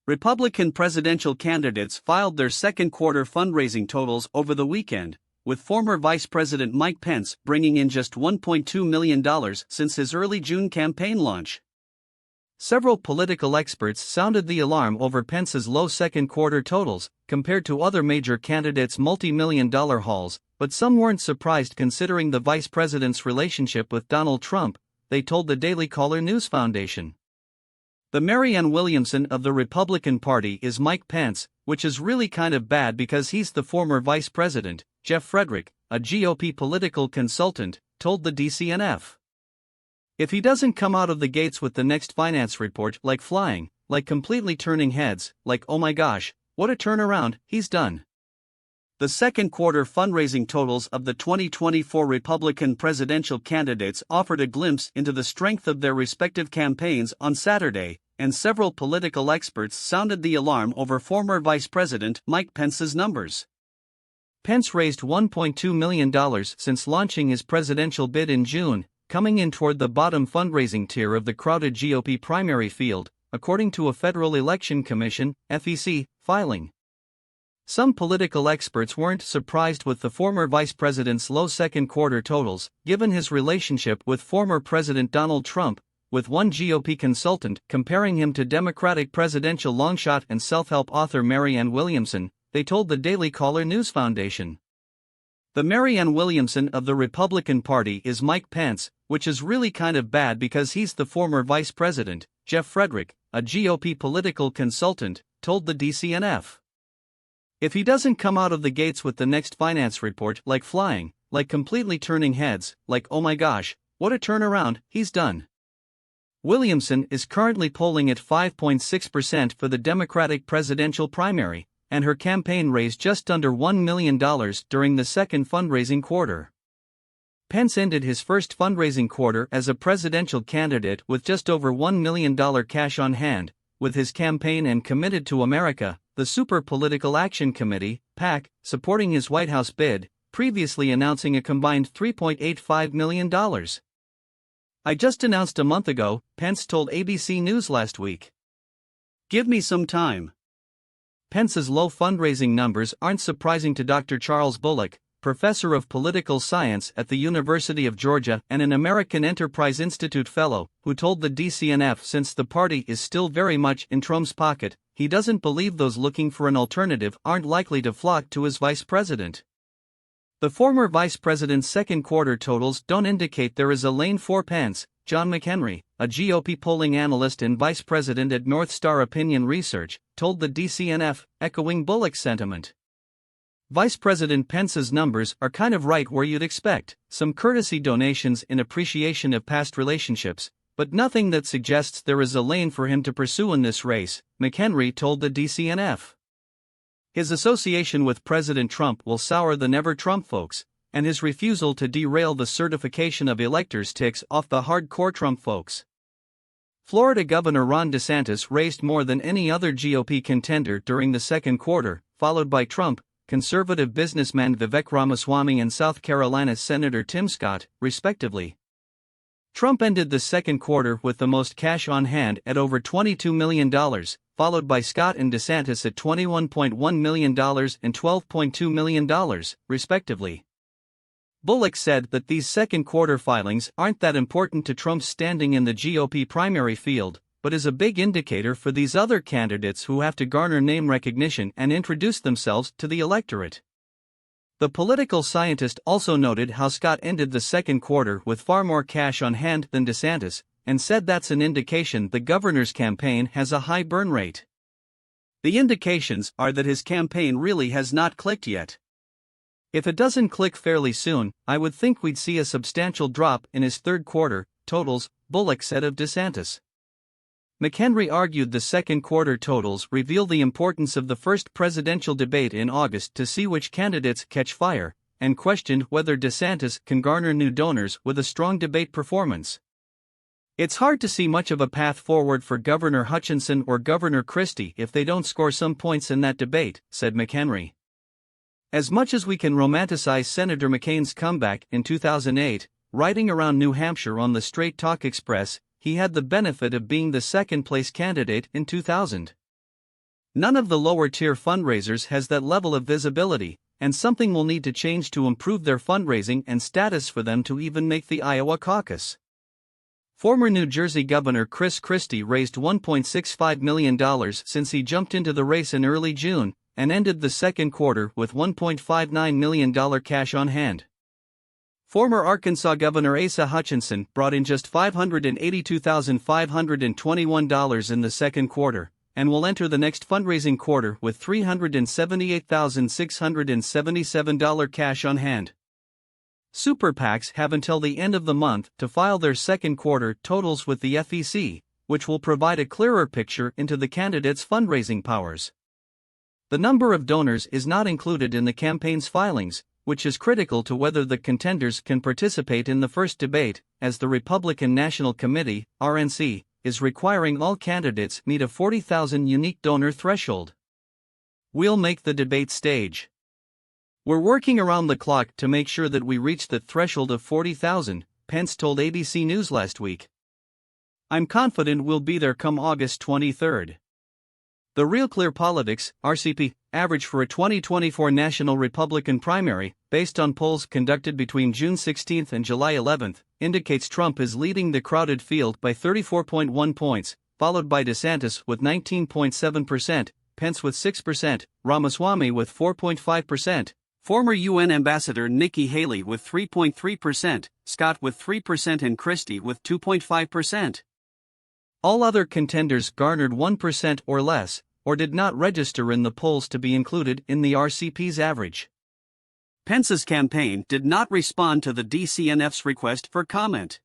Republican presidential candidates filed their second quarter fundraising totals over the weekend, with former Vice President Mike Pence bringing in just $1.2 million since his early June campaign launch. Several political experts sounded the alarm over Pence's low second quarter totals, compared to other major candidates' multi-million-dollar hauls, but some weren't surprised considering the vice president's relationship with Donald Trump, they told the Daily Caller News Foundation. The Marianne Williamson of the Republican Party is Mike Pence, which is really kind of bad because he's the former vice president, Jeff Frederick, a GOP political consultant, told the DCNF. If he doesn't come out of the gates with the next finance report like flying, like completely turning heads, like oh my gosh, what a turnaround, he's done. The second quarter fundraising totals of the 2024 Republican presidential candidates offered a glimpse into the strength of their respective campaigns on Saturday, and several political experts sounded the alarm over former Vice President Mike Pence's numbers. Pence raised $1.2 million since launching his presidential bid in June, coming in toward the bottom fundraising tier of the crowded GOP primary field, according to a Federal Election Commission (FEC) filing. Some political experts weren't surprised with the former vice president's low second quarter totals, given his relationship with former President Donald Trump, with one GOP consultant comparing him to Democratic presidential longshot and self-help author Marianne Williamson, they told the Daily Caller News Foundation. The Marianne Williamson of the Republican Party is Mike Pence, which is really kind of bad because he's the former vice president, Jeff Frederick, a GOP political consultant, told the DCNF. If he doesn't come out of the gates with the next finance report like flying, like completely turning heads, like oh my gosh, what a turnaround, he's done. Williamson is currently polling at 5.6% for the Democratic presidential primary, and her campaign raised just under $1 million during the second fundraising quarter. Pence ended his first fundraising quarter as a presidential candidate with just over $1 million cash on hand, with his campaign and Committed to America, the Super Political Action Committee, PAC, supporting his White House bid, previously announcing a combined $3.85 million. I just announced a month ago, Pence told ABC News last week. Give me some time. Pence's low fundraising numbers aren't surprising to Dr. Charles Bullock, professor of political science at the University of Georgia and an American Enterprise Institute fellow, who told the DCNF since the party is still very much in Trump's pocket, he doesn't believe those looking for an alternative aren't likely to flock to his vice president. The former vice president's second quarter totals don't indicate there is a lane for Pence, John McHenry, a GOP polling analyst and vice president at North Star Opinion Research, told the DCNF, echoing Bullock's sentiment. Vice President Pence's numbers are kind of right where you'd expect, some courtesy donations in appreciation of past relationships, but nothing that suggests there is a lane for him to pursue in this race, McHenry told the DCNF. His association with President Trump will sour the Never Trump folks, and his refusal to derail the certification of electors ticks off the hardcore Trump folks. Florida Governor Ron DeSantis raised more than any other GOP contender during the second quarter, followed by Trump, conservative businessman Vivek Ramaswamy and South Carolina's Senator Tim Scott, respectively. Trump ended the second quarter with the most cash on hand at over $22 million, followed by Scott and DeSantis at $21.1 million and $12.2 million, respectively. Bullock said that these second quarter filings aren't that important to Trump's standing in the GOP primary field, but is a big indicator for these other candidates who have to garner name recognition and introduce themselves to the electorate. The political scientist also noted how Scott ended the second quarter with far more cash on hand than DeSantis, and said that's an indication the governor's campaign has a high burn rate. The indications are that his campaign really has not clicked yet. If it doesn't click fairly soon, I would think we'd see a substantial drop in his third quarter totals, Bullock said of DeSantis. McHenry argued the second quarter totals reveal the importance of the first presidential debate in August to see which candidates catch fire, and questioned whether DeSantis can garner new donors with a strong debate performance. It's hard to see much of a path forward for Governor Hutchinson or Governor Christie if they don't score some points in that debate, said McHenry. As much as we can romanticize Senator McCain's comeback in 2008, riding around New Hampshire on the Straight Talk Express, he had the benefit of being the second-place candidate in 2000. None of the lower-tier fundraisers has that level of visibility, and something will need to change to improve their fundraising and status for them to even make the Iowa caucus. Former New Jersey Governor Chris Christie raised $1.65 million since he jumped into the race in early June, and ended the second quarter with $1.59 million cash on hand. Former Arkansas Governor Asa Hutchinson brought in just $582,521 in the second quarter, and will enter the next fundraising quarter with $378,677 cash on hand. Super PACs have until the end of the month to file their second quarter totals with the FEC, which will provide a clearer picture into the candidates' fundraising powers. The number of donors is not included in the campaign's filings, which is critical to whether the contenders can participate in the first debate, as the Republican National Committee, RNC, is requiring all candidates meet a 40,000 unique donor threshold. We'll make the debate stage. We're working around the clock to make sure that we reach the threshold of 40,000, Pence told ABC News last week. I'm confident we'll be there come August 23rd. The Real Clear Politics, RCP, average for a 2024 national Republican primary, based on polls conducted between June 16 and July 11, indicates Trump is leading the crowded field by 34.1 points, followed by DeSantis with 19.7%, Pence with 6%, Ramaswamy with 4.5%, former UN Ambassador Nikki Haley with 3.3%, Scott with 3% and Christie with 2.5%. All other contenders garnered 1% or less, or did not register in the polls to be included in the RCP's average. Pence's campaign did not respond to the DCNF's request for comment.